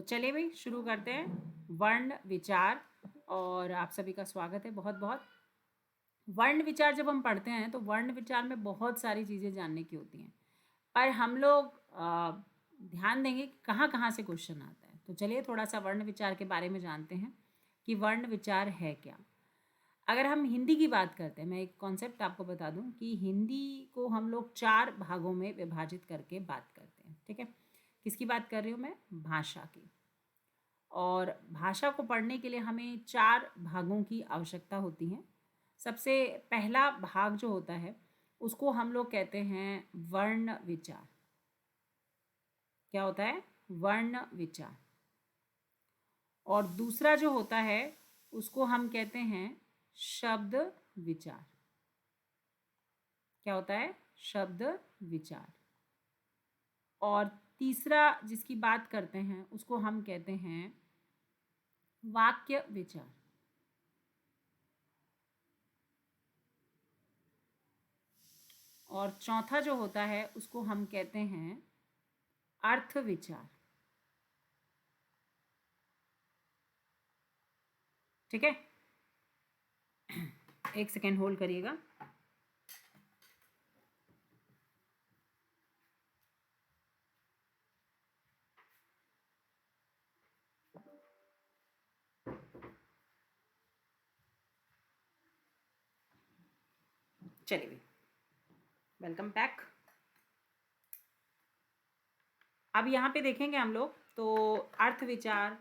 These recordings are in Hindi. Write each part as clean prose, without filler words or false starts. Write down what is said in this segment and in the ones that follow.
चलिए भाई शुरू करते हैं वर्ण विचार। और आप सभी का स्वागत है बहुत बहुत। वर्ण विचार जब हम पढ़ते हैं तो वर्ण विचार में बहुत सारी चीज़ें जानने की होती हैं, पर हम लोग ध्यान देंगे कि कहाँ कहाँ से क्वेश्चन आता है। तो चलिए थोड़ा सा वर्ण विचार के बारे में जानते हैं कि वर्ण विचार है क्या। अगर हम हिंदी की बात करते हैं, मैं एक कॉन्सेप्ट आपको बता दूं कि हिंदी को हम लोग 4 भागों में विभाजित करके बात करते हैं। ठीक है, किसकी बात कर रही हूँ मैं? भाषा की। और भाषा को पढ़ने के लिए हमें 4 भागों की आवश्यकता होती है। सबसे पहला भाग जो होता है उसको हम लोग कहते हैं वर्ण विचार। क्या होता है? वर्ण विचार। और दूसरा जो होता है उसको हम कहते हैं शब्द विचार। क्या होता है? शब्द विचार। और तीसरा जिसकी बात करते हैं उसको हम कहते हैं वाक्य विचार। और चौथा जो होता है उसको हम कहते हैं अर्थ विचार। ठीक है, एक सेकेंड होल्ड करिएगा। चलिए, वेलकम बैक। अब यहाँ पे देखेंगे हम लोग तो अर्थ विचार,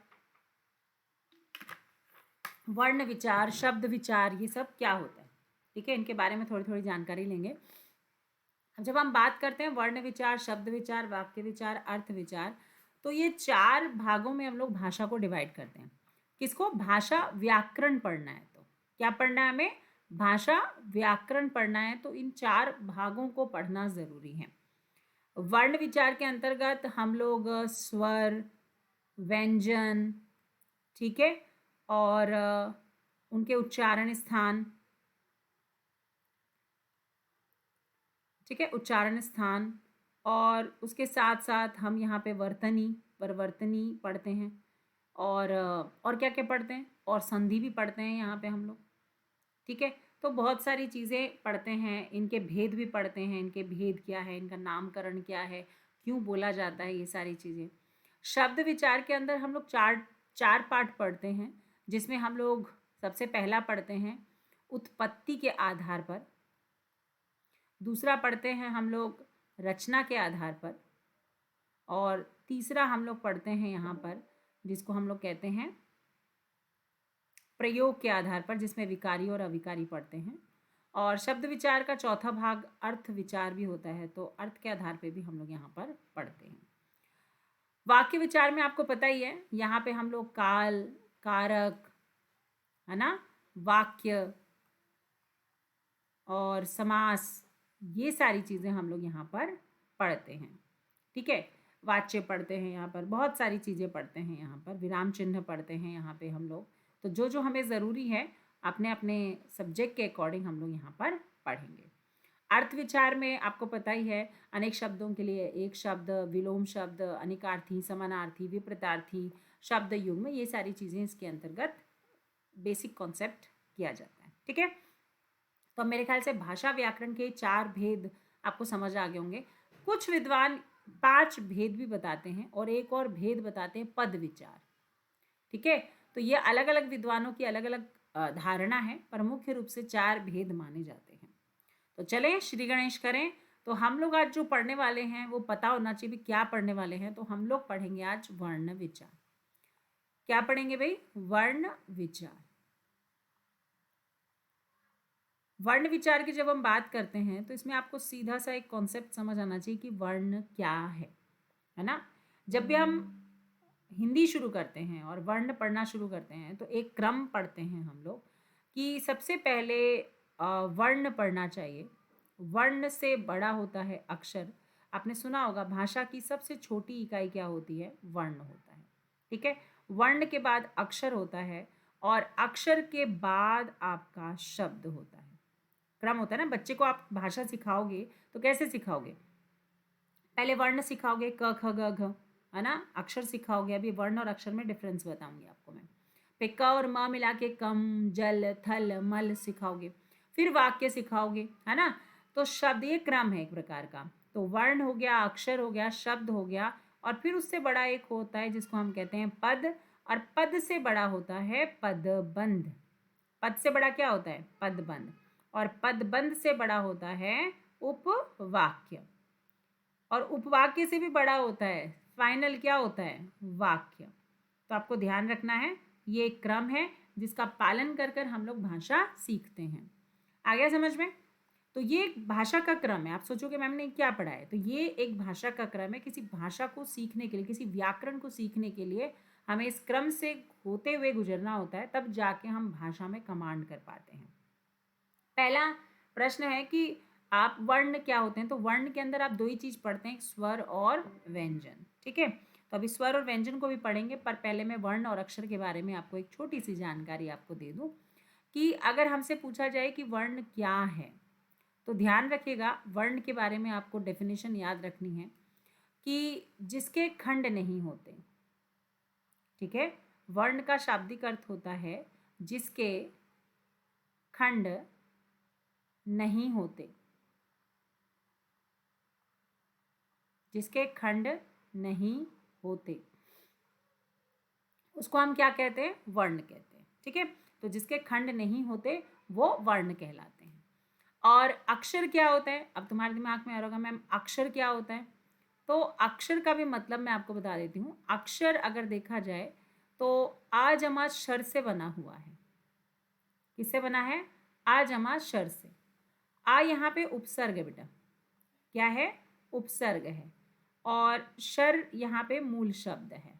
वर्ण विचार, शब्द विचार, ये सब क्या होता है। ठीक है, इनके बारे में थोड़ी थोड़ी जानकारी लेंगे। अब जब हम बात करते हैं वर्ण विचार, शब्द विचार, वाक्य विचार, अर्थ विचार, तो ये 4 भागों में हम लोग भाषा को डिवाइड करते हैं। किसको? भाषा व्याकरण पढ़ना है तो क्या पढ़ना है हमें? भाषा व्याकरण पढ़ना है तो इन 4 भागों को पढ़ना ज़रूरी है। वर्ण विचार के अंतर्गत हम लोग स्वर, व्यंजन, ठीक है, और उनके उच्चारण स्थान, ठीक है, उच्चारण स्थान, और उसके साथ साथ हम यहाँ पे वर्तनी, परवर्तनी पढ़ते हैं। और क्या क्या पढ़ते हैं? और संधि भी पढ़ते हैं यहाँ पे हम लोग। ठीक है, तो बहुत सारी चीज़ें पढ़ते हैं, इनके भेद भी पढ़ते हैं, इनके भेद क्या है, इनका नामकरण क्या है, क्यों बोला जाता है, ये सारी चीज़ें। शब्द विचार के अंदर हम लोग चार चार पाठ पढ़ते हैं, जिसमें हम लोग सबसे पहला पढ़ते हैं उत्पत्ति के आधार पर, दूसरा पढ़ते हैं हम लोग रचना के आधार पर, और तीसरा हम लोग पढ़ते हैं यहाँ पर जिसको हम लोग कहते हैं प्रयोग के आधार पर, जिसमें विकारी और अविकारी पढ़ते हैं। और शब्द विचार का चौथा भाग अर्थ विचार भी होता है, तो अर्थ के आधार पे भी हम लोग यहाँ पर पढ़ते हैं। वाक्य विचार में आपको पता ही है, यहाँ पे हम लोग काल, कारक, है ना, वाक्य और समास, ये सारी चीज़ें हम लोग यहाँ पर पढ़ते हैं। ठीक है, वाच्य पढ़ते हैं, यहाँ पर बहुत सारी चीज़ें पढ़ते हैं, यहाँ पर विराम चिन्ह पढ़ते हैं यहाँ पे हम लोग। तो जो जो हमें ज़रूरी है अपने अपने सब्जेक्ट के अकॉर्डिंग हम लोग यहाँ पर पढ़ेंगे। अर्थ विचार में आपको पता ही है, अनेक शब्दों के लिए एक शब्द, विलोम शब्द, अनिकार्थी, समानार्थी, विपरीतार्थी, शब्द युग्म, ये सारी चीज़ें इसके अंतर्गत बेसिक कॉन्सेप्ट किया जाता है। ठीक है, तो मेरे ख्याल से भाषा व्याकरण के 4 भेद आपको समझ आ गए होंगे। कुछ विद्वान 5 भेद भी बताते हैं और एक और भेद बताते हैं पद विचार। ठीक है, तो ये अलग अलग विद्वानों की अलग अलग धारणा है, पर मुख्य रूप से 4 भेद माने जाते हैं। तो चलें श्री गणेश करें। तो हम लोग आज जो पढ़ने वाले हैं वो पता होना चाहिए भी क्या पढ़ने वाले हैं। तो हम लोग पढ़ेंगे आज वर्ण विचार। क्या पढ़ेंगे भाई? वर्ण विचार। वर्ण विचार की जब हम बात करते हैं तो इसमें आपको सीधा सा एक कॉन्सेप्ट समझ आना चाहिए कि वर्ण क्या है ना। जब भी हम हिंदी शुरू करते हैं और वर्ण पढ़ना शुरू करते हैं तो एक क्रम पढ़ते हैं हम लोग कि सबसे पहले वर्ण पढ़ना चाहिए। वर्ण से बड़ा होता है अक्षर। आपने सुना होगा भाषा की सबसे छोटी इकाई क्या होती है? वर्ण होता है। ठीक है, वर्ण के बाद अक्षर होता है और अक्षर के बाद आपका शब्द होता है। क्रम होता है ना। बच्चे को आप भाषा सिखाओगे तो कैसे सिखाओगे? पहले वर्ण सिखाओगे क ख ग घ, है ना, अक्षर सिखाओगे। अभी वर्ण और अक्षर में डिफरेंस बताऊंगी आपको मैं। फिर क और म मिला के कम, जल, थल, मल सिखाओगे। फिर वाक्य सिखाओगे, है ना। तो शब्द, ये क्रम है एक प्रकार का। तो वर्ण हो गया, अक्षर हो गया, शब्द हो गया, और फिर उससे बड़ा एक होता है जिसको हम कहते हैं पद, और पद से बड़ा होता है पदबंध। पद से बड़ा क्या होता है? पदबंध। और पदबंध से बड़ा होता है उपवाक्य, और उपवाक्य से भी बड़ा होता है फाइनल क्या होता है? वाक्य। तो आपको ध्यान रखना है, ये एक क्रम है जिसका पालन कर कर हम लोग भाषा सीखते हैं। आ गया समझ में? तो ये एक भाषा का क्रम है। आप सोचोगे मैम ने क्या पढ़ा है, तो ये एक भाषा का क्रम है। किसी भाषा को सीखने के लिए, किसी व्याकरण को सीखने के लिए हमें इस क्रम से होते हुए गुजरना होता है, तब जाके हम भाषा में कमांड कर पाते हैं। पहला प्रश्न है कि आप वर्ण क्या होते हैं, तो वर्ण के अंदर आप दो ही चीज़ पढ़ते हैं, स्वर और व्यंजन। ठीक है, तो अभी स्वर और व्यंजन को भी पढ़ेंगे, पर पहले मैं वर्ण और अक्षर के बारे में आपको एक छोटी सी जानकारी आपको दे दूं कि अगर हमसे पूछा जाए कि वर्ण क्या है, तो ध्यान रखिएगा, वर्ण के बारे में आपको डेफिनेशन याद रखनी है कि जिसके खंड नहीं होते। ठीक है, वर्ण का शाब्दिक अर्थ होता है जिसके खंड नहीं होते, जिसके खंड नहीं होते उसको हम क्या कहते हैं? वर्ण कहते हैं। ठीक है, तो जिसके खंड नहीं होते वो वर्ण कहलाते हैं। और अक्षर क्या होता है? अब तुम्हारे दिमाग में आ रहा होगा मैम अक्षर क्या होता है, तो अक्षर का भी मतलब मैं आपको बता देती हूँ। अक्षर अगर देखा जाए तो आ जमा शर से बना हुआ है। किससे बना है? आ जमा शर से। आ यहाँ पे उपसर्ग है बेटा, क्या है? उपसर्ग है, और शर यहाँ पे मूल शब्द है।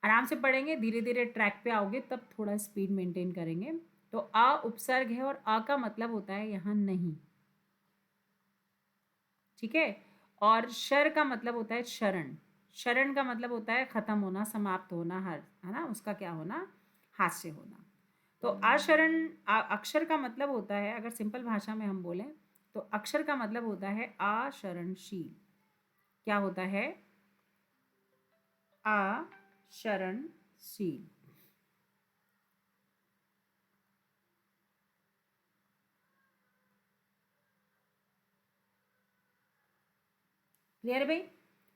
आराम से पढ़ेंगे, धीरे धीरे ट्रैक पे आओगे तब थोड़ा स्पीड मेंटेन करेंगे। तो आ उपसर्ग है, और आ का मतलब होता है यहाँ नहीं। ठीक है, और शर का मतलब होता है शरण। शरण का मतलब होता है खत्म होना, समाप्त होना, हर, है ना, उसका क्या होना? हाथ से होना। तो आशरण, अक्षर का मतलब होता है, अगर सिंपल भाषा में हम बोलें तो अक्षर का मतलब होता है आशरणशील। क्या होता है? आशरणशील। क्लियर है भाई?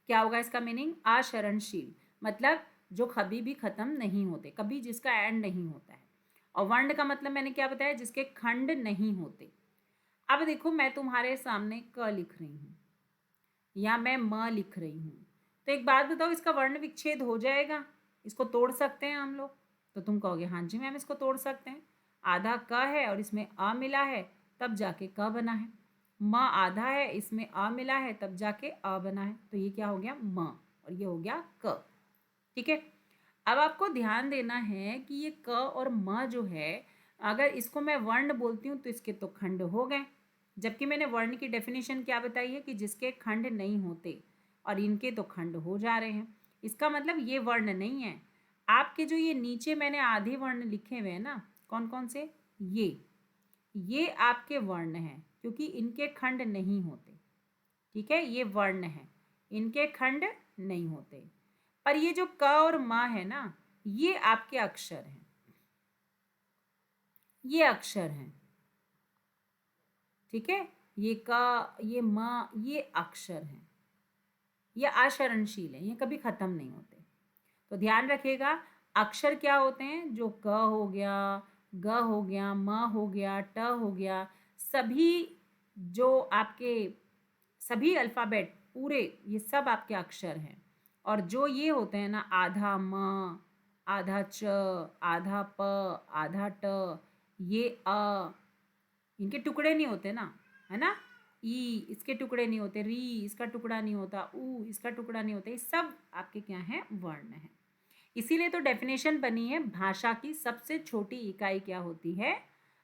क्या होगा इसका मीनिंग? आशरणशील मतलब जो कभी भी खत्म नहीं होते, कभी जिसका एंड नहीं होता है। और वर्ण का मतलब मैंने क्या बताया? जिसके खंड नहीं होते। अब देखो, मैं तुम्हारे सामने क लिख रही हूँ या मैं म लिख रही हूँ, तो एक बात बताओ, इसका वर्ण विच्छेद हो जाएगा? इसको तोड़ सकते हैं हम लोग? तो तुम कहोगे हाँ जी मैम इसको तोड़ सकते हैं। आधा क है और इसमें अ मिला है, तब जाके क बना है। म आधा है, इसमें अ मिला है, तब जाके अ बना है। तो ये क्या हो गया? म, और ये हो गया क। ठीक है, अब आपको ध्यान देना है कि ये क और म जो है, अगर इसको मैं वर्ण बोलती हूँ तो इसके तो खंड हो गए, जबकि मैंने वर्ण की डेफिनेशन क्या बताई है कि जिसके खंड नहीं होते, और इनके तो खंड हो जा रहे हैं। इसका मतलब ये वर्ण नहीं है। आपके जो ये नीचे मैंने आधे वर्ण लिखे हुए हैं ना, कौन कौन से? ये आपके वर्ण हैं, क्योंकि इनके खंड नहीं होते। ठीक है, ये वर्ण है, इनके खंड नहीं होते। पर ये जो क और म है ना, ये आपके अक्षर हैं, ये अक्षर हैं। ठीक है, ये क, ये म, ये अक्षर हैं, ये आशरणशील है, ये कभी खत्म नहीं होते। तो ध्यान रखिएगा, अक्षर क्या होते हैं? जो क हो गया, ग हो गया, म हो गया, ट हो गया, सभी जो आपके सभी अल्फ़ाबेट पूरे, ये सब आपके अक्षर हैं। और जो ये होते हैं ना, आधा म, आधा च, आधा प, आधा ट, ये अ, इनके टुकड़े नहीं होते ना, है ना। ई इसके टुकड़े नहीं होते, री इसका टुकड़ा नहीं होता, ऊ इसका टुकड़ा नहीं होता, ये सब आपके क्या हैं? वर्ण हैं। इसीलिए तो डेफिनेशन बनी है, भाषा की सबसे छोटी इकाई क्या होती है?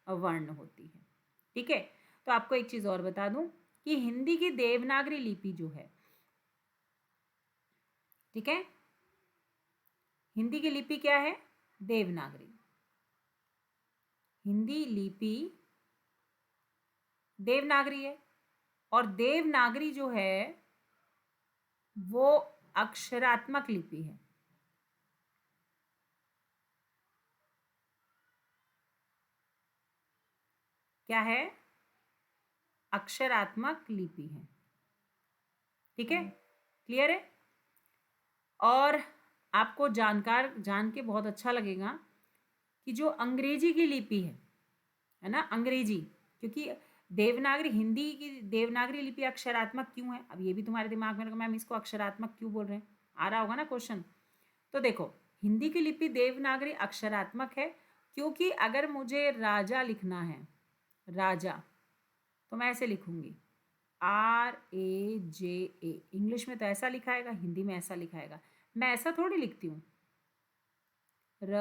वर्ण होती है। ठीक है, तो आपको एक चीज़ और बता दूं कि हिंदी की देवनागरी लिपि जो है, ठीक है, हिंदी की लिपि क्या है? देवनागरी। हिंदी लिपि देवनागरी है। और देवनागरी जो है वो अक्षरात्मक लिपि है। क्या है? अक्षरात्मक लिपि है। ठीक है, क्लियर है? और आपको जान के बहुत अच्छा लगेगा कि जो अंग्रेजी की लिपि है ना, अंग्रेजी, क्योंकि देवनागरी, हिंदी की देवनागरी लिपि अक्षरात्मक क्यों है? अब ये भी तुम्हारे दिमाग में, मैम इसको अक्षरात्मक क्यों बोल रहे हैं, आ रहा होगा ना क्वेश्चन। तो देखो, हिंदी की लिपि देवनागरी अक्षरात्मक है क्योंकि अगर मुझे राजा लिखना है, राजा, तो मैं ऐसे लिखूंगी RAJA। इंग्लिश में तो ऐसा लिखाएगा, हिंदी में ऐसा लिखाएगा। मैं ऐसा थोड़ी लिखती हूँ, र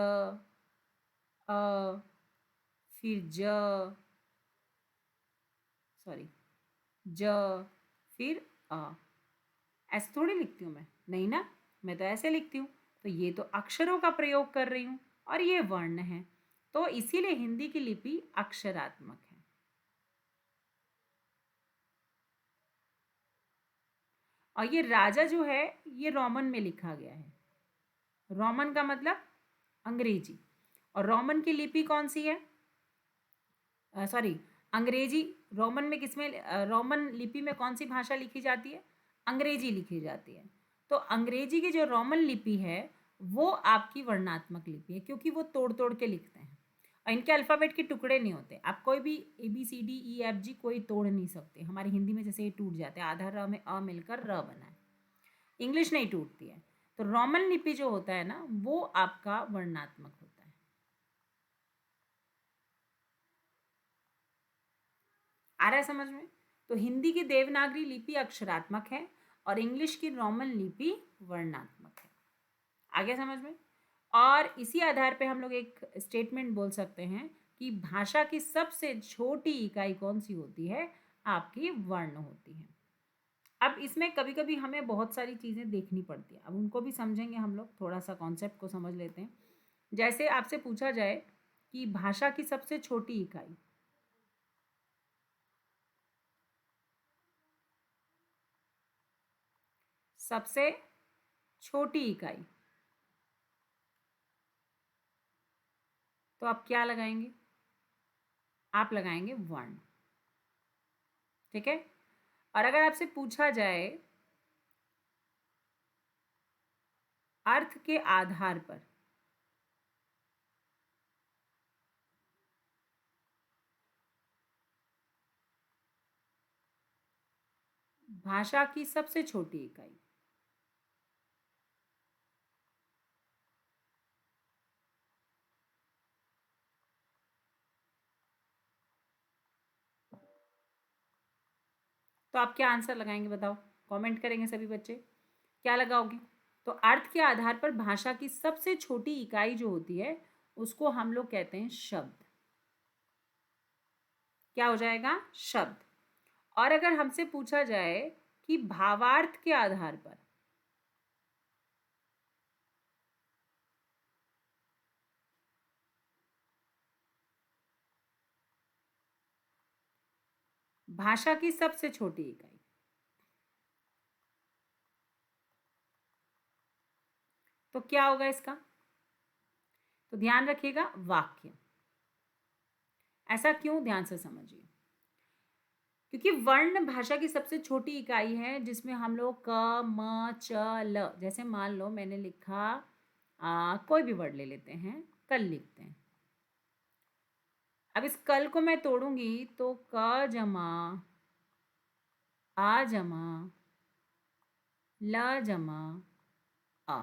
अ फिर सॉरी ज फिर अ, ऐसे थोड़ी लिखती हूँ मैं, नहीं ना, मैं तो ऐसे लिखती हूँ। तो ये तो अक्षरों का प्रयोग कर रही हूँ और ये वर्ण है, तो इसीलिए हिंदी की लिपि अक्षरात्मक है। और ये राजा जो है ये रोमन में लिखा गया है। रोमन का मतलब अंग्रेजी, और रोमन की लिपि कौन सी है? सॉरी, अंग्रेजी। रोमन में किसमें, रोमन लिपि में कौन सी भाषा लिखी जाती है? अंग्रेजी लिखी जाती है। तो अंग्रेजी की जो रोमन लिपि है वो आपकी वर्णात्मक लिपि है, क्योंकि वो तोड़ तोड़ के लिखते हैं और इनके अल्फ़ाबेट के टुकड़े नहीं होते। आप कोई भी ABCDEFG कोई तोड़ नहीं सकते। हमारी हिंदी में जैसे ये टूट जाते हैं, आधा र में अ मिलकर र बना है, इंग्लिश नहीं टूटती है। तो रोमन लिपि जो होता है ना वो आपका वर्णात्मक होता है। आ रहा है समझ में? तो हिंदी की देवनागरी लिपि अक्षरात्मक है और इंग्लिश की रोमन लिपि वर्णात्मक है। आ गया समझ में? और इसी आधार पे हम लोग एक स्टेटमेंट बोल सकते हैं कि भाषा की सबसे छोटी इकाई कौन सी होती है? आपकी वर्ण होती है। अब इसमें कभी कभी हमें बहुत सारी चीज़ें देखनी पड़ती है, अब उनको भी समझेंगे हम लोग, थोड़ा सा कॉन्सेप्ट को समझ लेते हैं। जैसे आपसे पूछा जाए कि भाषा की सबसे छोटी इकाई, सबसे छोटी इकाई, तो आप क्या लगाएंगे? आप लगाएंगे वर्ण। ठीक है। और अगर आपसे पूछा जाए अर्थ के आधार पर, भाषा की सबसे छोटी इकाई, तो आप क्या आंसर लगाएंगे बताओ? कमेंट करेंगे सभी बच्चे, क्या लगाओगे? तो अर्थ के आधार पर भाषा की सबसे छोटी इकाई जो होती है उसको हम लोग कहते हैं शब्द। क्या हो जाएगा? शब्द। और अगर हमसे पूछा जाए कि भावार्थ के आधार पर, भाषा की सबसे छोटी इकाई, तो क्या होगा इसका? तो ध्यान रखिएगा, वाक्य। ऐसा क्यों? ध्यान से समझिए। क्योंकि वर्ण भाषा की सबसे छोटी इकाई है जिसमें हम लोग क म च ल, जैसे मान लो मैंने लिखा कोई भी वर्ड ले लेते हैं, कल लिखते हैं। अब इस कल को मैं तोड़ूंगी तो क जमा आ जमा ल जमा अ,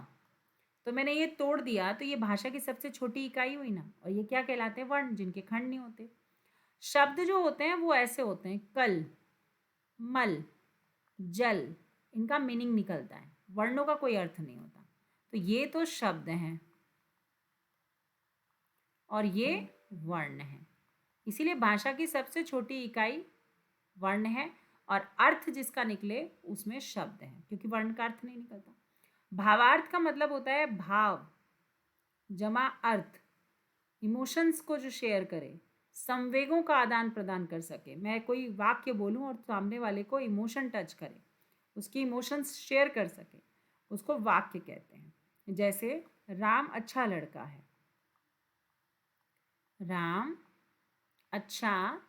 तो मैंने ये तोड़ दिया, तो ये भाषा की सबसे छोटी इकाई हुई ना। और ये क्या कहलाते हैं? वर्ण, जिनके खंड नहीं होते। शब्द जो होते हैं वो ऐसे होते हैं, कल, मल, जल, इनका मीनिंग निकलता है, वर्णों का कोई अर्थ नहीं होता। तो ये तो शब्द हैं और ये वर्ण है। इसीलिए भाषा की सबसे छोटी इकाई वर्ण है और अर्थ जिसका निकले उसमें शब्द है, क्योंकि वर्ण का अर्थ नहीं निकलता। भावार्थ का मतलब होता है भाव जमा अर्थ, इमोशंस को जो शेयर करे, संवेगों का आदान प्रदान कर सके। मैं कोई वाक्य बोलूं और सामने वाले को इमोशन टच करे, उसकी इमोशंस शेयर कर सके, उसको वाक्य कहते हैं। जैसे राम अच्छा लड़का है, राम अच्छा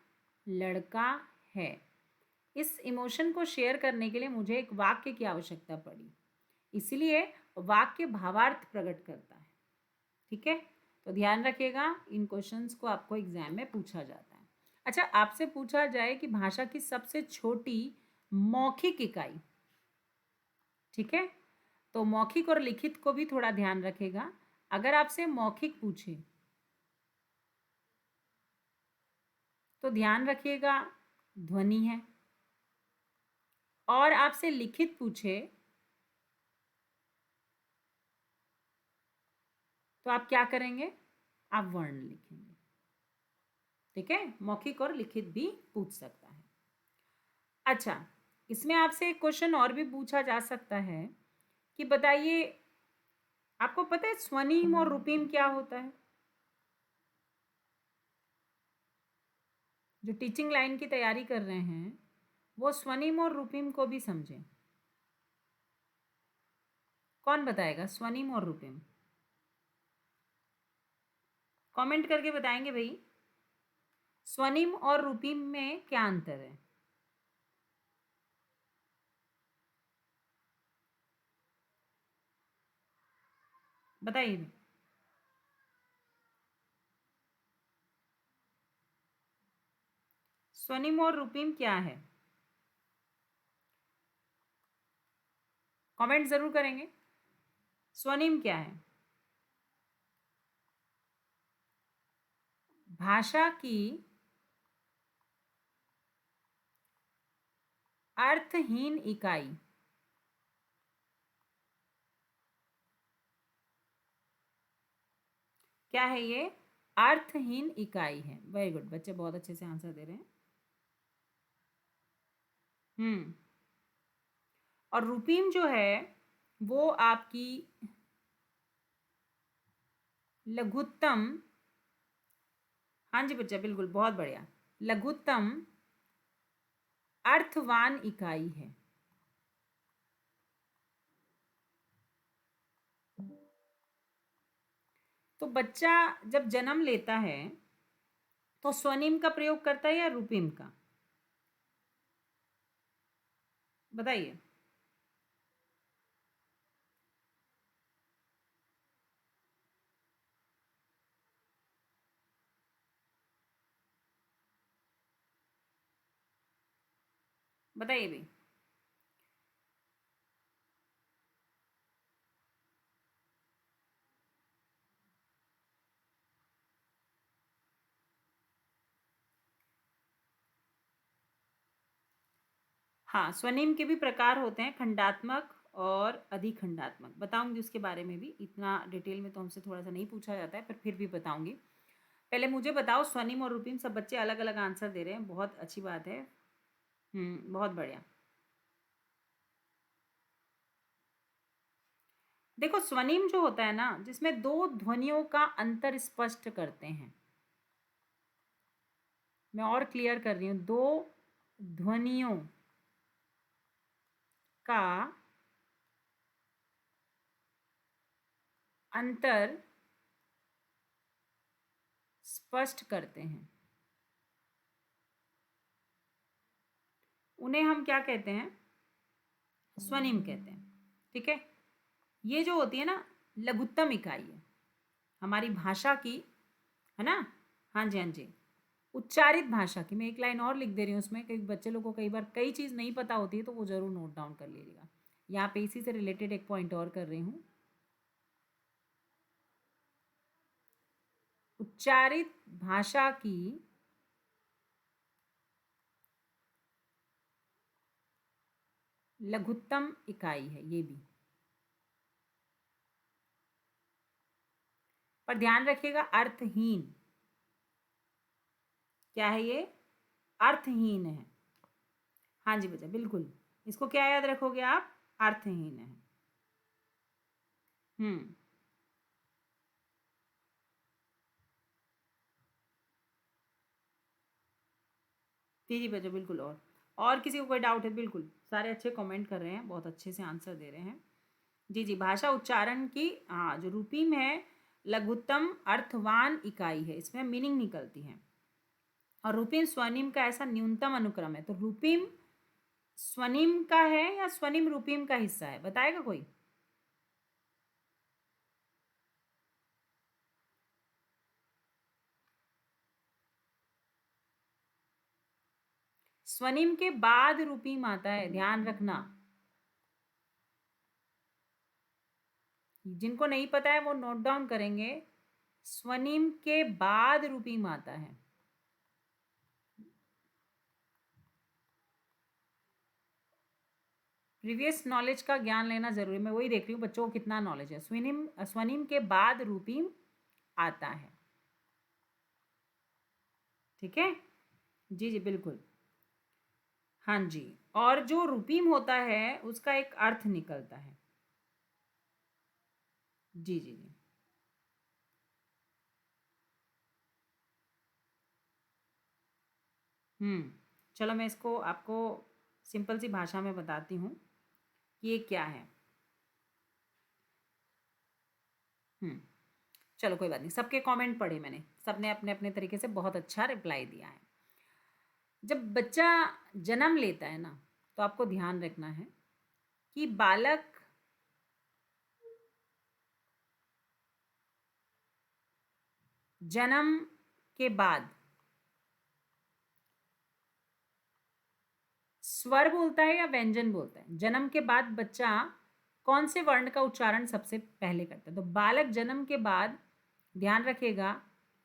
लड़का है। इस इमोशन को शेयर करने के लिए मुझे एक वाक्य की आवश्यकता पड़ी, इसलिए वाक्य भावार्थ प्रकट करता है। ठीक है, तो ध्यान रखिएगा, इन क्वेश्चंस को आपको एग्जाम में पूछा जाता है। अच्छा, आपसे पूछा जाए कि भाषा की सबसे छोटी मौखिक इकाई, ठीक है, तो मौखिक और लिखित को भी थोड़ा ध्यान रखेगा। अगर आपसे मौखिक पूछे तो ध्यान रखिएगा ध्वनि है, और आपसे लिखित पूछे तो आप क्या करेंगे, आप वर्ण लिखेंगे। ठीक है, मौखिक और लिखित भी पूछ सकता है। अच्छा, इसमें आपसे एक क्वेश्चन और भी पूछा जा सकता है कि बताइए, आपको पता है स्वनिम और रूपीम क्या होता है? जो टीचिंग लाइन की तैयारी कर रहे हैं वो स्वनिम और रूपीम को भी समझें। कौन बताएगा स्वनिम और रूपीम? कमेंट करके बताएंगे भाई, स्वनिम और रूपीम में क्या अंतर है? बताइए। स्वनिम और रूपीम क्या है? कमेंट जरूर करेंगे। स्वनिम क्या है? भाषा की अर्थहीन इकाई। क्या है ये? अर्थहीन इकाई है। वेरी गुड, बच्चे बहुत अच्छे से आंसर दे रहे हैं। और रूपीम जो है वो आपकी लघुत्तम, हाँ जी बच्चा बिल्कुल, बहुत बढ़िया, लघुत्तम अर्थवान इकाई है। तो बच्चा जब जन्म लेता है तो स्वनिम का प्रयोग करता है या रूपीम का? बताइए। बताइए भी। हाँ, स्वनिम के भी प्रकार होते हैं, खंडात्मक और अधिखंडात्मक। बताऊंगी उसके बारे में भी, इतना डिटेल में तो हमसे थोड़ा सा नहीं पूछा जाता है, पर फिर भी बताऊंगी। पहले मुझे बताओ, स्वनिम और रूपीम, सब बच्चे अलग अलग आंसर दे रहे हैं, बहुत अच्छी बात है। बहुत बढ़िया। देखो, स्वनिम जो होता है ना, जिसमें दो ध्वनियों का अंतर स्पष्ट करते हैं। मैं और क्लियर कर रही हूं, दो ध्वनियों का अंतर स्पष्ट करते हैं, उन्हें हम क्या कहते हैं? स्वनिम कहते हैं। ठीक है, ये जो होती है ना, लघुत्तम इकाई है हमारी भाषा की, है ना? हाँ जी, हाँ जी, उच्चारित भाषा की। मैं एक लाइन और लिख दे रही हूँ उसमें, कई बच्चे लोगों को कई बार कई चीज़ नहीं पता होती है, तो वो जरूर नोट डाउन कर लीजिएगा। यहाँ पे इसी से रिलेटेड एक पॉइंट और कर रही हूँ। उच्चारित भाषा की लघुत्तम इकाई है ये भी। पर ध्यान रखिएगा, अर्थहीन। क्या है ये? अर्थहीन है। हाँ जी बच्चा बिल्कुल, इसको क्या याद रखोगे आप? अर्थहीन है। हम्म जी बच्चों बिल्कुल। और किसी को कोई डाउट है? बिल्कुल, सारे अच्छे कमेंट कर रहे हैं, बहुत अच्छे से आंसर दे रहे हैं। जी भाषा उच्चारण की, हाँ, जो रूपीम है लघुत्तम अर्थवान इकाई है, इसमें मीनिंग निकलती है। और रूपीम स्वनिम का ऐसा न्यूनतम अनुक्रम है। तो रूपीम स्वनिम का है या स्वनिम रूपीम का हिस्सा है, बताएगा कोई? स्वनिम के बाद रूपीम आता है, ध्यान रखना। जिनको नहीं पता है वो नोट डाउन करेंगे। स्वनिम के बाद रूपीम आता है। प्रीवियस नॉलेज का ज्ञान लेना जरूरी है, मैं वही देख रही हूँ बच्चों को कितना नॉलेज है। स्वनिम स्वनिम के बाद रूपीम आता है। ठीक है जी बिल्कुल। हाँ जी। और जो रूपीम होता है उसका एक अर्थ निकलता है। जी। चलो मैं इसको आपको सिंपल सी भाषा में बताती हूँ कि ये क्या है। चलो कोई बात नहीं, सबके कमेंट पढ़े मैंने, सबने अपने अपने तरीके से बहुत अच्छा रिप्लाई दिया है। जब बच्चा जन्म लेता है ना, तो आपको ध्यान रखना है कि बालक जन्म के बाद स्वर बोलता है या व्यंजन बोलता है। जन्म के बाद बच्चा कौन से वर्ण का उच्चारण सबसे पहले करता है? तो बालक जन्म के बाद, ध्यान रखिएगा,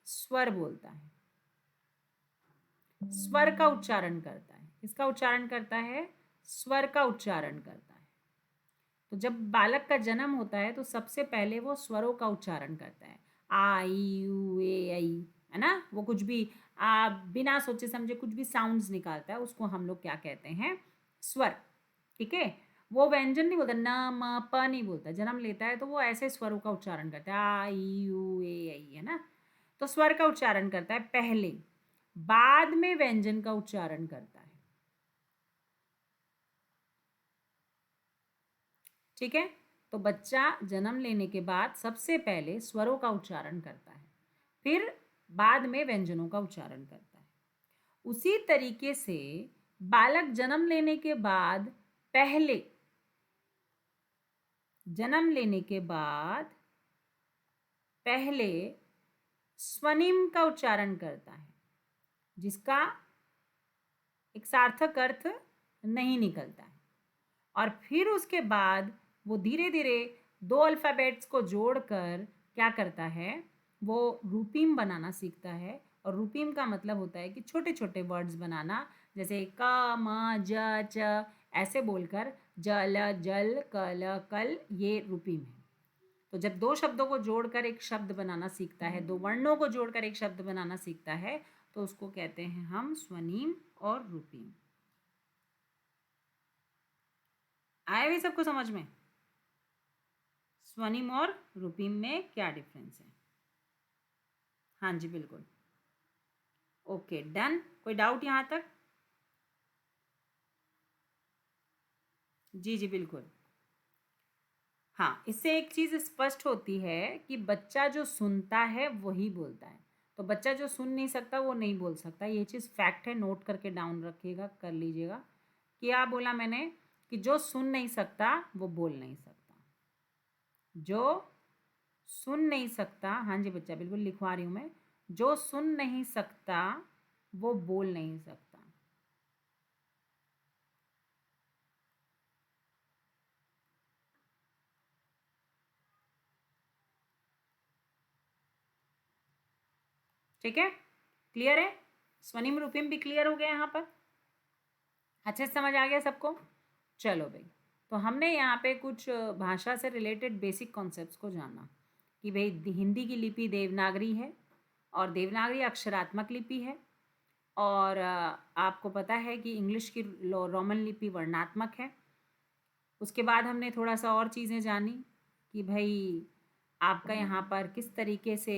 स्वर बोलता है, स्वर का उच्चारण करता है। किसका उच्चारण करता है? स्वर का उच्चारण करता है। तो जब बालक का जन्म होता है तो सबसे पहले वो स्वरों का उच्चारण करता है। आ ई यू ए आई, है ना, वो कुछ भी बिना सोचे समझे कुछ भी साउंड्स निकालता है, उसको हम लोग क्या कहते हैं? स्वर। ठीक है। वो व्यंजन नहीं बोलता, न म प नहीं बोलता। जन्म लेता है तो वो ऐसे स्वरों का उच्चारण करता है, आ ई यू ए आई, है ना। तो स्वर का उच्चारण करता है पहले, बाद में व्यंजन का उच्चारण करता है। ठीक है। तो बच्चा जन्म लेने के बाद सबसे पहले स्वरों का उच्चारण करता है, फिर बाद में व्यंजनों का उच्चारण करता है। उसी तरीके से बालक जन्म लेने के बाद पहले, जन्म लेने के बाद पहले स्वनिम का उच्चारण करता है, जिसका एक सार्थक अर्थ नहीं निकलता है। और फिर उसके बाद वो धीरे धीरे दो अल्फ़ाबेट्स को जोड़कर क्या करता है? वो रूपीम बनाना सीखता है। और रूपीम का मतलब होता है कि छोटे छोटे वर्ड्स बनाना, जैसे क म ज च, ऐसे बोलकर जल जल कल कल, ये रूपीम है। तो जब दो शब्दों को जोड़कर एक शब्द बनाना सीखता है, दो वर्णों को जोड़कर एक शब्द बनाना सीखता है, तो उसको कहते हैं हम स्वनिम और रूपीम। आया भी सबको समझ में? स्वनिम और रूपीम में क्या डिफरेंस है? हाँ जी बिल्कुल। Okay done. कोई डाउट यहाँ तक? जी बिल्कुल। हाँ, इससे एक चीज़ स्पष्ट होती है कि बच्चा जो सुनता है वही बोलता है। तो बच्चा जो सुन नहीं सकता वो नहीं बोल सकता, ये चीज़ फैक्ट है, नोट करके डाउन रखिएगा, कर लीजिएगा। क्या बोला मैंने? कि जो सुन नहीं सकता वो बोल नहीं सकता। जो सुन नहीं सकता, हाँ जी बच्चा बिल्कुल लिखवा रही हूँ मैं, जो सुन नहीं सकता वो बोल नहीं सकता। ठीक है, क्लियर है? स्वनिम रूपिम भी क्लियर हो गया यहाँ पर, अच्छे से समझ आ गया सबको? चलो भाई, तो हमने यहाँ पे कुछ भाषा से रिलेटेड बेसिक कॉन्सेप्ट्स को जाना कि भाई हिंदी की लिपि देवनागरी है और देवनागरी अक्षरात्मक लिपि है। और आपको पता है कि इंग्लिश की रोमन लिपि वर्णात्मक है। उसके बाद हमने थोड़ा सा और चीज़ें जानी कि भाई आपका यहाँ पर किस तरीके से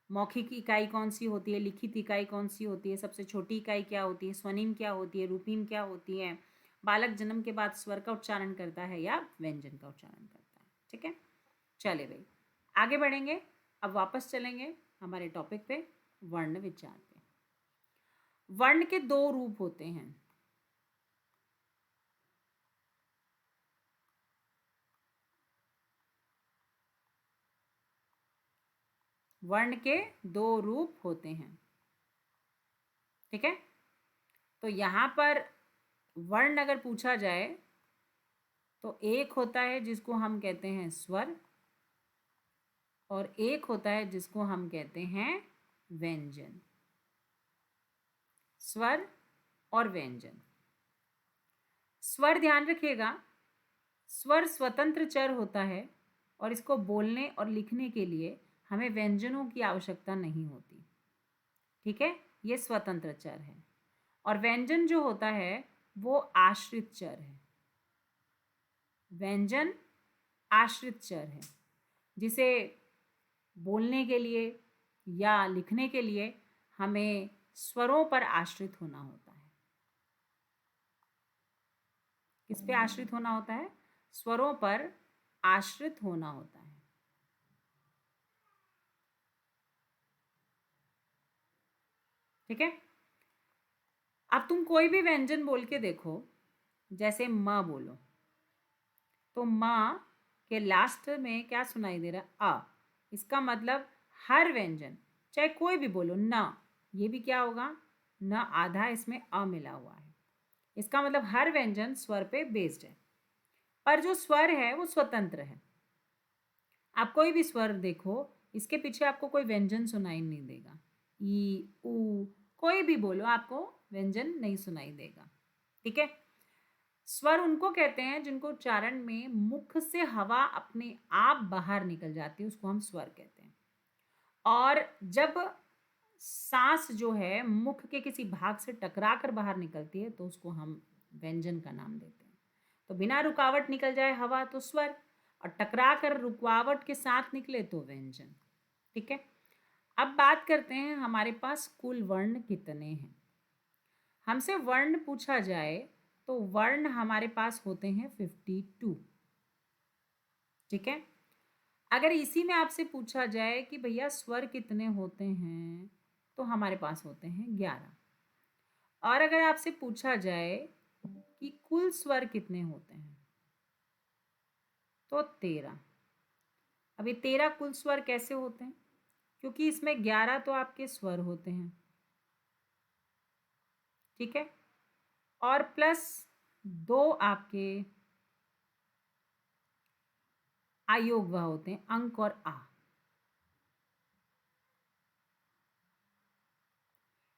मौखिक इकाई कौन सी होती है, लिखित इकाई कौन सी होती है, सबसे छोटी इकाई क्या होती है, स्वनिम क्या होती है, रूपीम क्या होती है, बालक जन्म के बाद स्वर का उच्चारण करता है या व्यंजन का उच्चारण करता है। ठीक है, चले भाई आगे बढ़ेंगे। अब वापस चलेंगे हमारे टॉपिक पे, वर्ण विचार पे। वर्ण के दो रूप होते हैं। वर्ण के दो रूप होते हैं। ठीक है, तो यहाँ पर वर्ण अगर पूछा जाए तो एक होता है जिसको हम कहते हैं स्वर, और एक होता है जिसको हम कहते हैं व्यंजन। स्वर और व्यंजन। स्वर ध्यान रखिएगा, स्वर स्वतंत्र चर होता है और इसको बोलने और लिखने के लिए हमें व्यंजनों की आवश्यकता नहीं होती। ठीक है, ये स्वतंत्र चर है। और व्यंजन जो होता है वो आश्रित चर है। व्यंजन आश्रित चर है, जिसे बोलने के लिए या लिखने के लिए हमें स्वरों पर आश्रित होना होता है। किस पे आश्रित होना होता है? स्वरों पर आश्रित होना होता है। ठीक है, अब तुम कोई भी व्यंजन बोल के देखो, जैसे म बोलो तो म के लास्ट में क्या सुनाई दे रहा है? अ। इसका मतलब हर व्यंजन, चाहे कोई भी बोलो, न, ये भी क्या होगा? न आधा इसमें अ मिला हुआ है। इसका मतलब हर व्यंजन स्वर पे बेस्ड है, पर जो स्वर है वो स्वतंत्र है। आप कोई भी स्वर देखो, इसके पीछे आपको कोई व्यंजन सुनाई नहीं देगा। ई, ऊ, कोई भी बोलो, आपको व्यंजन नहीं सुनाई देगा। ठीक है, स्वर उनको कहते हैं जिनको उच्चारण में मुख से हवा अपने आप बाहर निकल जाती है, उसको हम स्वर कहते हैं। और जब सांस जो है मुख के किसी भाग से टकरा कर बाहर निकलती है तो उसको हम व्यंजन का नाम देते हैं। तो बिना रुकावट निकल जाए हवा तो स्वर, और टकरा कर रुकावट के साथ निकले तो व्यंजन। ठीक है, अब बात करते हैं हमारे पास कुल वर्ण कितने हैं। हमसे वर्ण पूछा जाए तो वर्ण हमारे पास होते हैं 52। ठीक है, अगर इसी में आपसे पूछा जाए कि भैया स्वर कितने होते हैं, तो हमारे पास होते हैं 11। और अगर आपसे पूछा जाए कि कुल स्वर कितने होते हैं, तो 13। अब ये 13 कुल स्वर कैसे होते हैं? क्योंकि इसमें 11 तो आपके स्वर होते हैं। ठीक है, और प्लस 2 आपके आयोगवा होते हैं, अंक और आ।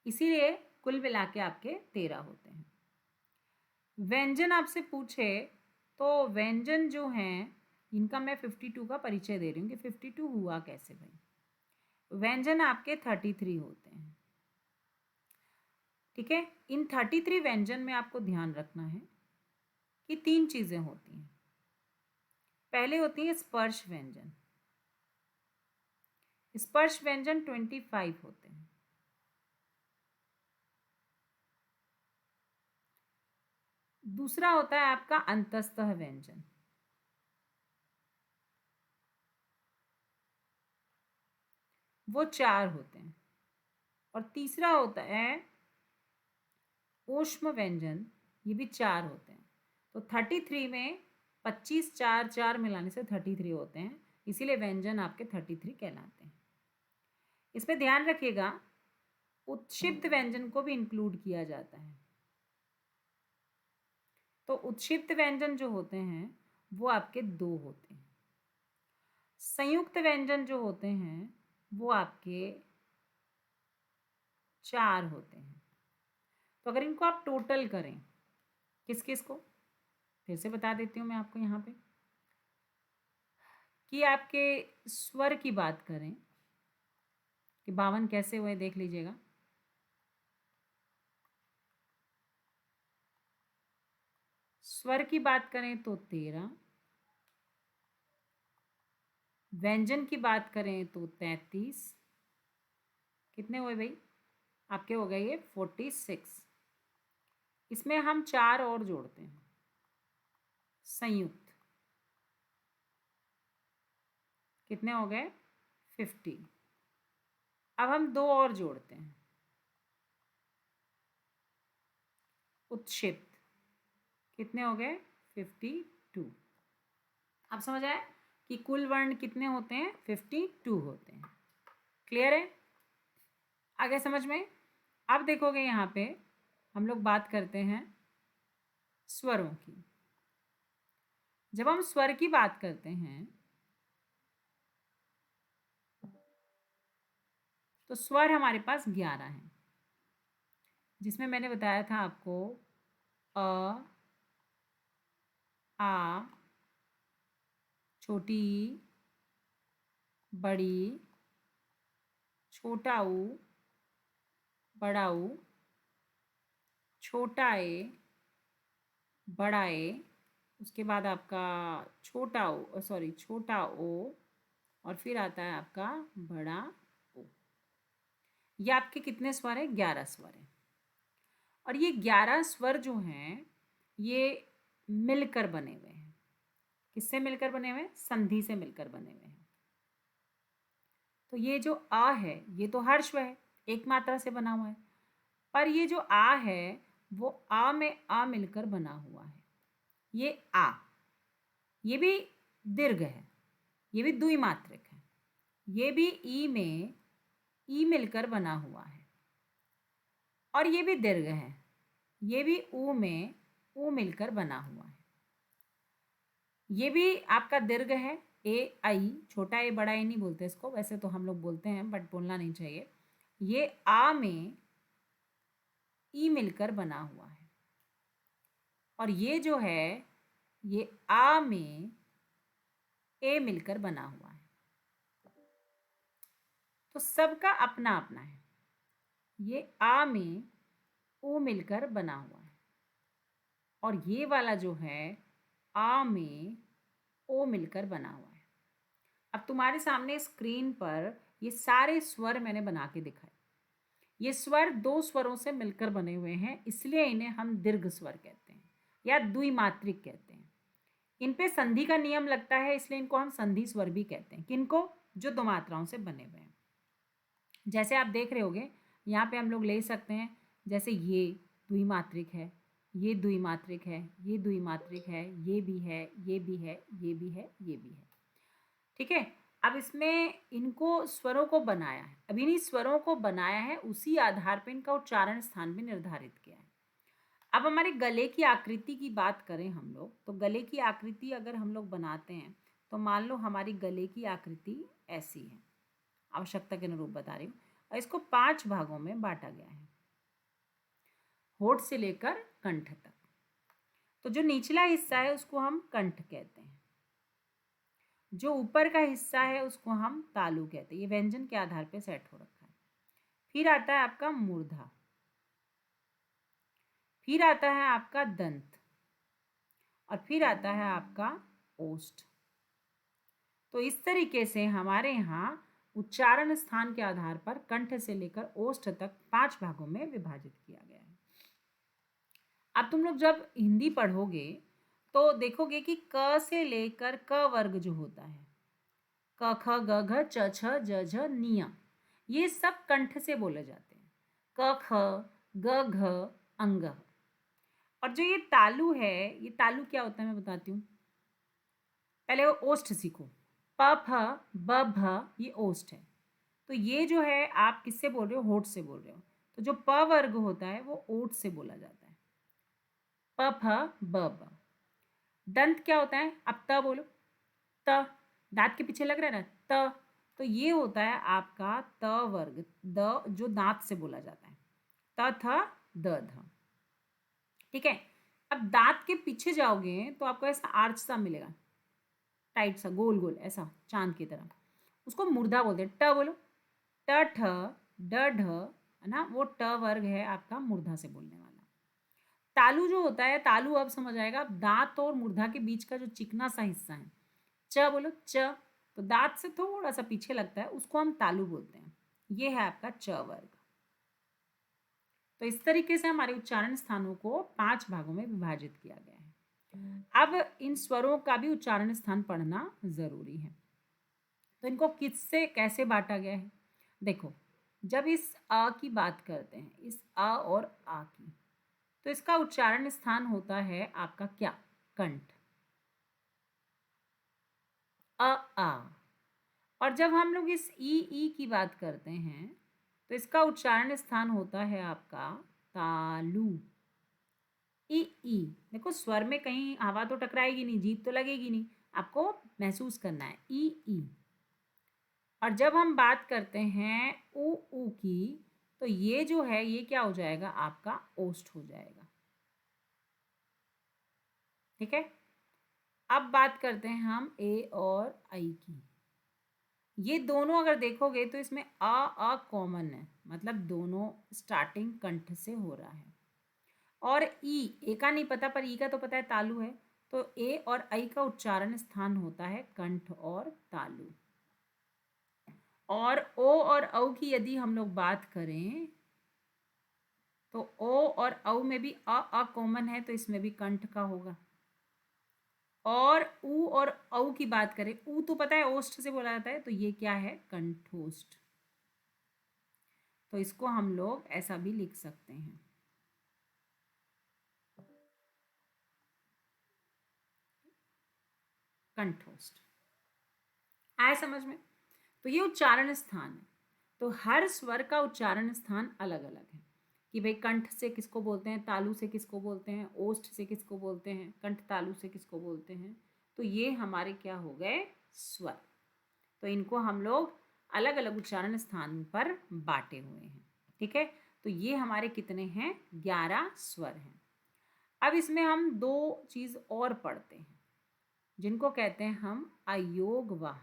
इसीलिए कुल मिला के आपके 13 होते हैं। व्यंजन आपसे पूछे तो व्यंजन जो हैं इनका मैं 52 का परिचय दे रही हूँ कि 52 हुआ कैसे भाई। व्यंजन आपके 33 होते हैं। ठीक है, इन 33 व्यंजन में आपको ध्यान रखना है कि 3 चीज़ें होती हैं। पहले होती है स्पर्श व्यंजन। स्पर्श व्यंजन 25 होते हैं। दूसरा होता है आपका अंतस्तः व्यंजन। वो 4 होते हैं। और तीसरा होता है ऊष्म व्यंजन, ये भी 4 होते हैं। तो 33 में 25 4 4 मिलाने से 33 होते हैं, इसीलिए व्यंजन आपके 33 कहलाते हैं। इसमें ध्यान रखिएगा, उत्क्षिप्त व्यंजन को भी इंक्लूड किया जाता है। तो उत्क्षिप्त व्यंजन जो होते हैं वो आपके 2 होते हैं। संयुक्त व्यंजन जो होते हैं वो आपके 4 होते हैं। तो अगर इनको आप टोटल करें, किस किस को, फिर से बता देती हूँ मैं आपको यहाँ पे, कि आपके स्वर की बात करें कि 52 कैसे हुए देख लीजिएगा। स्वर की बात करें तो 13, व्यंजन की बात करें तो 33, कितने हुए भाई? आपके हो गए ये 46। इसमें हम 4 और जोड़ते हैं संयुक्त। कितने हो गए? 50। अब हम 2 और जोड़ते हैं उत्क्षिप्त। कितने हो गए? 52। अब समझ आया कि कुल वर्ण कितने होते हैं? 52 होते हैं। क्लियर है? आगे समझ में? अब देखोगे यहाँ पे हम लोग बात करते हैं स्वरों की। जब हम स्वर की बात करते हैं तो स्वर हमारे पास 11 हैं, जिसमें मैंने बताया था आपको अ, आ, छोटी ई, बड़ी, छोटा ऊ, बड़ा ऊ, छोटा ए, बड़ा ए, उसके बाद आपका छोटा ओ, सॉरी छोटा ओ, और फिर आता है आपका बड़ा ओ। ये आपके कितने स्वर हैं? 11 स्वर हैं। और ये 11 स्वर जो हैं ये मिलकर बने हुए हैं। किससे मिलकर बने हुए हैं? संधि से मिलकर बने हुए हैं। तो ये जो आ है ये तो हर्ष है, एक मात्रा से बना हुआ है। पर ये जो आ है वो आ में आ मिलकर बना हुआ है। ये आ, ये भी दीर्घ है, ये भी द्विमात्रिक है। ये भी ई में ई मिलकर बना हुआ है और ये भी दीर्घ है, ये भी ऊ में ऊ मिलकर बना हुआ है। ये भी आपका दीर्घ है, ए आई, छोटा ए बड़ा ए नहीं बोलते इसको, वैसे तो हम लोग बोलते हैं बट बोलना नहीं चाहिए। ये आ में ई मिलकर बना हुआ है और ये जो है ये आ में ए मिलकर बना हुआ है। तो सबका अपना अपना है। ये आ में ओ मिलकर बना हुआ है और ये वाला जो है आ में ओ मिलकर बना हुआ है। अब तुम्हारे सामने स्क्रीन पर ये सारे स्वर मैंने बना के दिखाए। ये स्वर 2 स्वरों से मिलकर बने हुए हैं, इसलिए इन्हें हम दीर्घ स्वर कहते हैं या द्विमात्रिक कहते हैं। इन पे संधि का नियम लगता है, इसलिए इनको हम संधि स्वर भी कहते हैं। किनको? जो 2 मात्राओं से बने हुए हैं। जैसे आप देख रहे होगे यहाँ पे हम लोग ले सकते हैं, जैसे ये द्विमात्रिक है, ये द्विमात्रिक है, ये द्विमात्रिक है, ये भी है, ये भी है, ये भी है, ये भी है। ठीक है। अब इसमें इनको स्वरों को बनाया है, अब इन्हीं स्वरों को बनाया है, उसी आधार पर इनका उच्चारण स्थान भी निर्धारित किया है। अब हमारे गले की आकृति की बात करें हम लोग, तो गले की आकृति अगर हम लोग बनाते हैं तो मान लो हमारी गले की आकृति ऐसी है, आवश्यकता के अनुरूप बता रही हूँ, और इसको 5 भागों में बांटा गया है, होठ से लेकर कंठ तक। तो जो निचला हिस्सा है उसको हम कंठ कहते हैं, जो ऊपर का हिस्सा है उसको हम तालु कहते हैं। ये व्यंजन के आधार पर सेट हो रखा है। फिर आता है आपका मूर्धा, फिर आता है आपका दंत और फिर आता है आपका ओष्ठ। तो इस तरीके से हमारे यहाँ उच्चारण स्थान के आधार पर कंठ से लेकर ओष्ठ तक 5 भागों में विभाजित किया गया है। अब तुम लोग जब हिंदी पढ़ोगे तो देखोगे कि क से लेकर क वर्ग जो होता है, क ख ग घ च छ ज झ निय, ये सब कंठ से बोले जाते हैं। क ख ग घ अंग। और जो ये तालु है, ये तालु क्या होता है मैं बताती हूँ। पहले वो ओष्ठ सीखो। प फ ब भ ये ओष्ठ है। तो ये जो है आप किससे बोल रहे हो? होठ से बोल रहे हो। तो जो प वर्ग होता है वो ओठ से बोला जाता है, प फ ब ब। दंत क्या होता है? अब त बोलो, त, दांत के पीछे लग रहा है ना, त। तो ये होता है आपका त वर्ग, द जो दांत से बोला जाता है, त थ द ध। ठीक है। अब दांत के पीछे जाओगे तो आपको ऐसा आर्च सा मिलेगा, टाइट सा, गोल गोल ऐसा चांद की तरह, उसको मूर्धा बोलते हैं। ट बोलो, ट ठ ड ढ, है ना, वो ट वर्ग है आपका मूर्धा से बोलने वाला। तालु जो होता है, तालु अब समझ आएगा, दांत और मूर्धा के बीच का जो चिकना सा हिस्सा है। च बोलो, च, तो दांत से थोड़ा सा पीछे लगता है, उसको हम तालु बोलते हैं। ये है आपका च वर्ग। तो इस तरीके से हमारे उच्चारण स्थानों को 5 भागों में विभाजित किया गया है। अब इन स्वरों का भी उच्चारण स्थान पढ़ना जरूरी है। तो इनको किससे कैसे बांटा गया है? देखो, जब इस आ की बात करते हैं, इस आ और आ की, तो इसका उच्चारण स्थान होता है आपका क्या? कंठ, अ आ। और जब हम लोग इस ई की बात करते हैं तो इसका उच्चारण स्थान होता है आपका तालु, ई। देखो, स्वर में कहीं हवा तो टकराएगी नहीं, जीभ तो लगेगी नहीं, आपको महसूस करना है ई। और जब हम बात करते हैं ऊ की, तो ये जो है ये क्या हो जाएगा? आपका ओष्ठ हो जाएगा। ठीक है। अब बात करते हैं हम ए और आई की। ये दोनों अगर देखोगे तो इसमें आ कॉमन है, मतलब दोनों स्टार्टिंग कंठ से हो रहा है। और ए का नहीं पता, पर ई का तो पता है, तालु है। तो ए और आई का उच्चारण स्थान होता है कंठ और तालु। और ओ और औ की यदि हम लोग बात करें तो ओ और औ में भी अ कॉमन है, तो इसमें भी कंठ का होगा। और ऊ और औ की बात करें, ऊ तो पता है ओष्ठ से बोला जाता है, तो ये क्या है? कंठोष्ठ। तो इसको हम लोग ऐसा भी लिख सकते हैं, कंठोष्ठ। आए समझ में? तो ये उच्चारण स्थान है। तो हर स्वर का उच्चारण स्थान अलग अलग है कि भाई कंठ से किसको बोलते हैं, तालु से किसको बोलते हैं, ओष्ठ से किसको बोलते हैं, कंठ तालु से किसको बोलते हैं। तो ये हमारे क्या हो गए? स्वर। तो इनको हम लोग अलग अलग उच्चारण स्थान पर बांटे हुए हैं। ठीक है। तो ये हमारे कितने हैं? 11 स्वर हैं। अब इसमें हम दो चीज और पढ़ते हैं जिनको कहते हैं हम अयोगवाह।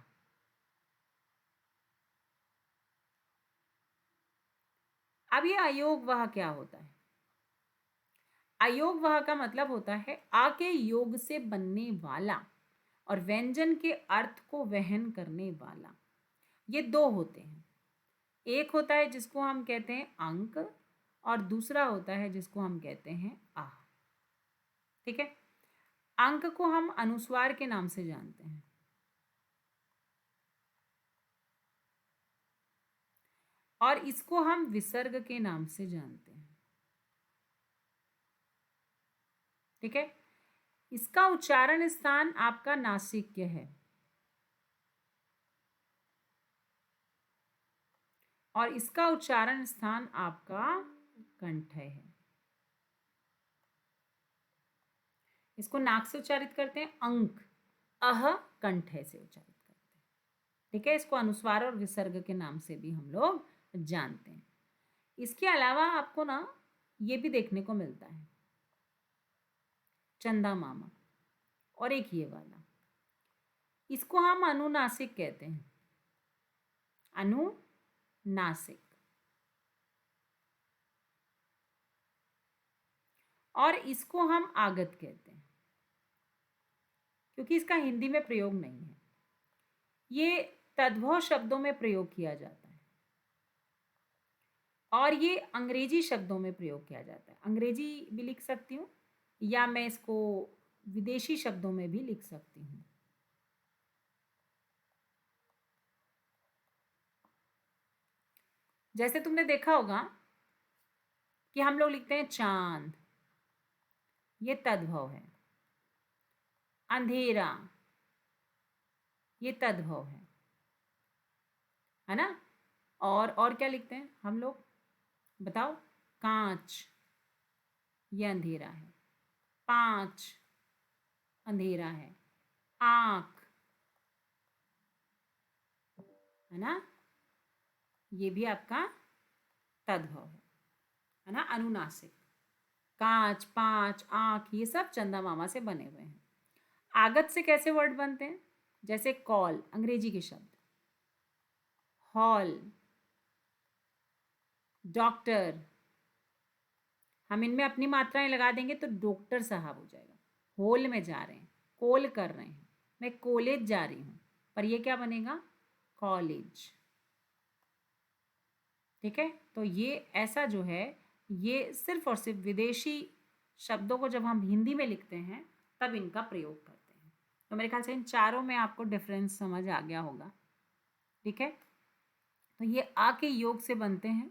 अब ये अयोगवाह क्या होता है? अयोगवाह का मतलब होता है आ के योग से बनने वाला और व्यंजन के अर्थ को वहन करने वाला। ये दो होते हैं। एक होता है जिसको हम कहते हैं अंक, और दूसरा होता है जिसको हम कहते हैं आ। ठीक है। अंक को हम अनुस्वार के नाम से जानते हैं, और इसको हम विसर्ग के नाम से जानते हैं। ठीक है। इसका उच्चारण स्थान आपका नासिक्य है और इसका उच्चारण स्थान आपका कंठ है। इसको नाक से उच्चारित करते हैं अंक, अह कंठ से उच्चारित करते हैं। ठीक है। इसको अनुस्वार और विसर्ग के नाम से भी हम लोग जानते हैं। इसके अलावा आपको ना ये भी देखने को मिलता है, चंदा मामा, और एक ये वाला, इसको हम अनुनासिक कहते हैं, अनुनासिक। और इसको हम आगत कहते हैं क्योंकि इसका हिंदी में प्रयोग नहीं है। ये तद्भव शब्दों में प्रयोग किया जाता है और ये अंग्रेजी शब्दों में प्रयोग किया जाता है। अंग्रेजी भी लिख सकती हूँ या मैं इसको विदेशी शब्दों में भी लिख सकती हूँ। जैसे तुमने देखा होगा कि हम लोग लिखते हैं चांद, ये तद्भव है। अंधेरा, ये तद्भव है ना? और क्या लिखते हैं हम लोग? बताओ। कांच, ये अंधेरा है। पांच, अंधेरा है। आंख, है ना? ये भी आपका तद्भव है ना? अनुनासिक। कांच, पांच, आंख, ये सब चंदा मामा से बने हुए हैं। आगत से कैसे वर्ड बनते हैं? जैसे कॉल, अंग्रेजी के शब्द, हॉल, डॉक्टर। हम इनमें अपनी मात्राएं लगा देंगे तो डॉक्टर साहब हो जाएगा। हॉल में जा रहे हैं, कॉल कर रहे हैं, मैं कॉलेज जा रही हूँ, पर ये क्या बनेगा? कॉलेज। ठीक है, तो ये ऐसा जो है, ये सिर्फ और सिर्फ विदेशी शब्दों को जब हम हिंदी में लिखते हैं तब इनका प्रयोग करते हैं। तो मेरे ख्याल से इन चारों में आपको डिफरेंस समझ आ गया होगा। ठीक है, तो ये आ के योग से बनते हैं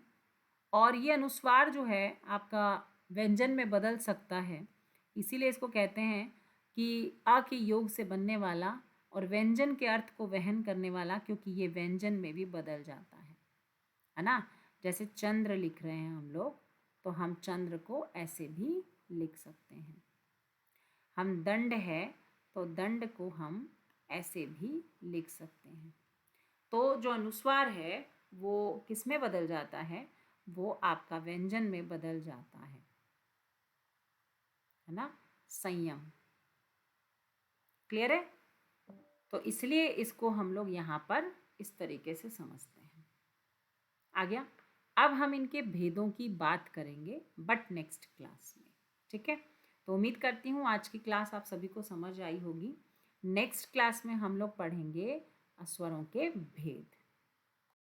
और ये अनुस्वार जो है आपका व्यंजन में बदल सकता है, इसीलिए इसको कहते हैं कि आ के योग से बनने वाला और व्यंजन के अर्थ को वहन करने वाला, क्योंकि ये व्यंजन में भी बदल जाता है ना। जैसे चंद्र लिख रहे हैं हम लोग, तो हम चंद्र को ऐसे भी लिख सकते हैं। हम दंड है, तो दंड को हम ऐसे भी लिख सकते हैं। तो जो अनुस्वार है वो किस में बदल जाता है, वो आपका व्यंजन में बदल जाता है ना। संयम, क्लियर है। तो इसलिए इसको हम लोग यहाँ पर इस तरीके से समझते हैं। आ गया। अब हम इनके भेदों की बात करेंगे बट नेक्स्ट क्लास में। ठीक है, तो उम्मीद करती हूँ आज की क्लास आप सभी को समझ आई होगी। नेक्स्ट क्लास में हम लोग पढ़ेंगे स्वरों के भेद।